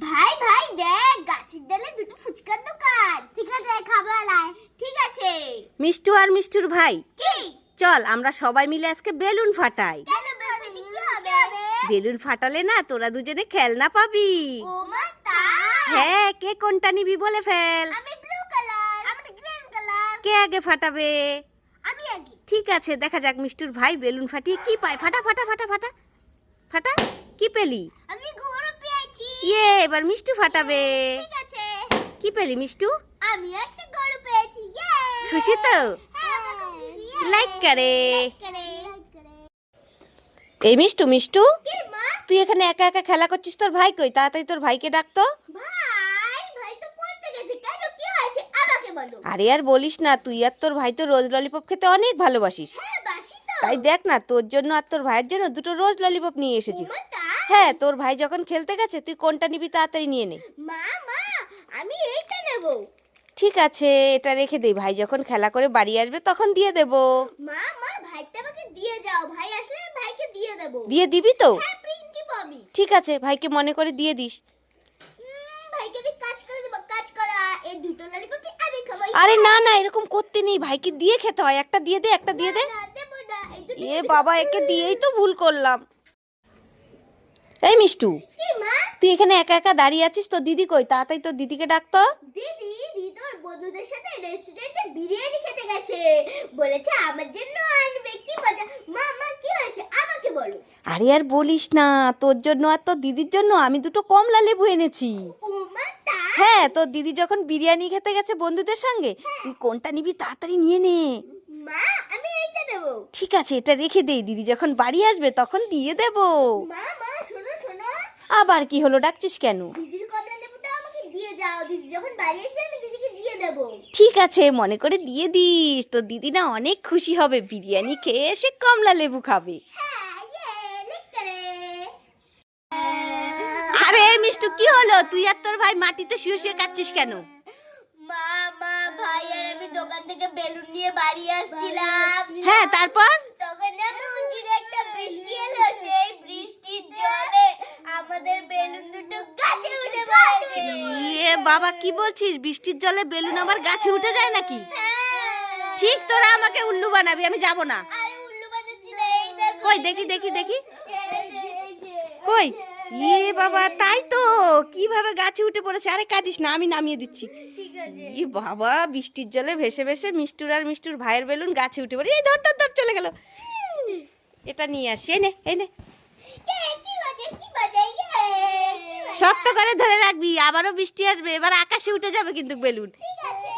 ভাই ভাই দেখ গাছের ডালে দুটো ফুচকার দোকান। ঠিক আছে খাবো আলাই। ঠিক আছে মিষ্টু আর মিষ্টুর ভাই কি চল আমরা সবাই মিলে আজকে বেলুন ফাটাই। কেন বেলুন কি হবে? বেলুন ফাটালে না তোরা দুজনে খেলনা পাবি। ও মা তাই? হ্যাঁ, কে কোনটা নিবি বলে ফেল। আমি ব্লু কালার। আমি গ্রিন কালার। কে আগে ফাটাবে? আমি আগে। ঠিক আছে, দেখা যাক মিষ্টুর ভাই বেলুন ফাটিয়ে কি পায়। ফাটা ফাটা ফাটা ফাটা ফাটা। কি পেলি? আমি গরু পেয়েছি। এবার মিষ্টু ফাটাবে। ঠিক আছে কি পেলি মিষ্টু? আমি একটা গরু পেয়েছি। খুশি তো? হ্যাঁ আমি খুব খুশি। লাইক করে। করে এই মিষ্টু মিষ্টু, কি মা? তুই এখানে একা একা খেলা করছিস, তোর ভাই কই? তাড়াতাড়ি তোর ভাইকে ডাকতো। ভাই ভাই তো পড়তে গেছে। কেন কি হয়েছে আমাকে বলো। আরে আর বলিস না, তুই আর তোর ভাই তো রোজ ললিপপ খেতে অনেক ভালোবাসিস। হ্যাঁ বাসি তো। তাই দেখ না, তোর জন্য আর তোর ভাইয়ের জন্য দুটো রোজ ললিপপ নিয়ে এসেছি। ও মা তাই? হ্যাঁ, তোর ভাই যখন খেলতে গেছে তুই কোনটা নিবি তাড়াতাড়ি নিয়ে নে। মা মা আমি এইটা নেব। ঠিক আছে, এটা রেখে দেই, ভাই যখন খেলা করে বাড়ি আসবে তখন দিয়ে দেব। মা মা ভাইটা আমাকে দিয়ে যাও। ভাই আসলে ভাইকে দিয়ে দেব। দিয়ে দিবি তো? হ্যাঁ প্রিন্কি পাবি। ঠিক আছে, ভাইকে মনে করে দিয়ে দিস। ভাইকে আমি কাজ করে দেব। কাজ করা এই দুটো ললিপপ আমি খাবো। আরে না না, এরকম করতে নেই, ভাইকে দিয়ে খেতে হয়। একটা দিয়ে দে, একটা দিয়ে দে। না দেব না। এই দুটো এ বাবা, একে দিয়েই তো ভুল করলাম। এই মিষ্টু, কি মা? তুই এখানে একা একা দাঁড়িয়ে আছিস, তো দিদি কই? তাড়াতাড়ি তোর দিদিকে ডাকতো। দিদি দিদর বন্ধুদের সাথে রেস্টুরেন্টে বিরিয়ানি খেতে গেছে। বলেছে আমার জন্য আনবে। কি মজা। মা মা কি হয়েছে আমাকে বলো। আরে আর বলিস না, তোর জন্য আর তোর দিদির জন্য আমি দুটো কমলা লেবু এনেছি। ও মা তাই? হ্যাঁ, তোর দিদি যখন বিরিয়ানি খেতে গেছে বন্ধুদের সঙ্গে, তুই কোনটা নিবি তাড়াতাড়ি নিয়ে নে। মা আমি এইটা নেব। ঠিক আছে, এটা রেখে দেই, দিদি যখন বাড়ি আসবে তখন দিয়ে দেব। মা মা শোনো শোনো। আবার কি হলো, ডাকছিস কেন? দিদির কমলা লেবুটা আমাকে দিয়ে যাও। দিদি যখন বাড়ি আসবে আমি দিদিকে দিয়ে দেব। ঠিক আছে, মনে করে দিয়ে দিস, তোর দিদি না অনেক খুশি হবে, বিরিয়ানি খেয়ে এসে কমলা লেবু খাবে। হ্যাঁ লিক করে। আরে মিষ্টু, কি হলো? তুই আর তোর ভাই মাটিতে শুয়ে শুয়ে কাচ্ছিস কেন? মা মা ভাই আর আমি দোকান থেকে বেলুন নিয়ে বাড়ি আসছিলাম। হ্যাঁ, তারপর? তখন না মন্দিরে একটা বৃষ্টি এলো। সেই বৃষ্টির জলে আমাদের বেলুন দুটো গাছে উঠে পড়েছে। বাবা, কি বলছিস? বৃষ্টির জলে বেলুন আবার গাছে উঠে যায় নাকি? হ্যাঁ। ঠিক, তোরা আমাকে উল্লু বানাবি, আমি যাব না। আর উল্লু বানাচ্ছি না। এই দেখো। কই দেখি দেখি দেখি। এই যে। কই? বাবা, তাই তো, কিভাবে গাছে উঠে পড়েছে। আরে কাঁদিস না, আমি নামিয়ে দিচ্ছি। ঠিক আছে। বাবা, বৃষ্টির জলে ভেসে ভেসে মিষ্টুর আর মিষ্টুর ভাইয়ের বেলুন গাছে উঠে পড়ে। এই ধর ধর ধর, চলে গেল। এটা নিয়ে আসি, এই নে এই নে। কি বাজে কি বাজে। শক্ত করে ধরে রাখবি, আবারও বৃষ্টি আসবে, এবার আকাশে উঠে যাবে কিন্তু বেলুন। ঠিক আছে।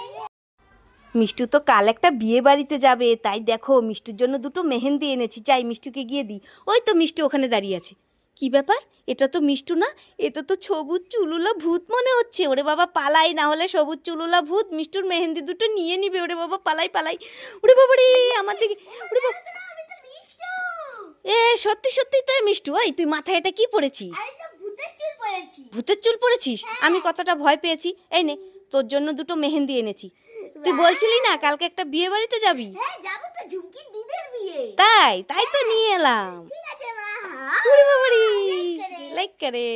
মিষ্টু তো কাল একটা বিয়ে বাড়িতে যাবে, তাই দেখো মিষ্টুর জন্য দুটো মেহেন্দি এনেছি, যাই মিষ্টুকে গিয়ে দিই। ওই তো মিষ্টু ওখানে দাঁড়িয়ে আছে। কি ব্যাপার? এটা তো মিষ্টু না, এটা তো সবুজ চুলুলা ভূত মনে হচ্ছে। ওরে বাবা পালাই, না হলে সবুজ চুলুলা ভূত মিষ্টুর মেহেন্দি দুটো নিয়ে নিবে। ওরে বাবা পালাই পালাই। ওরে বাবা রে, আমার দিকে। ওরে বাবা, আমি তো মিষ্টু। সত্যি সত্যি তো মিষ্টু। এই তুই মাথায় এটা কি পরেছিস? আমি তো ভূতের চুল পরেছি। ভূতের চুল পরেছিস? আমি কতটা ভয় পেয়েছি। এই নে, তোর জন্য দুটো মেহেন্দি এনেছি। তুই বলছিলি না কালকে একটা বিয়ে বাড়িতে যাবি? হ্যাঁ যাবো তো, ঝুমকির দিদির বিয়ে। তাই তাই তো নিয়ে এলাম। ঠিক আছে মা। ওরে বাবা রে, লাইক করে। লাইক করে।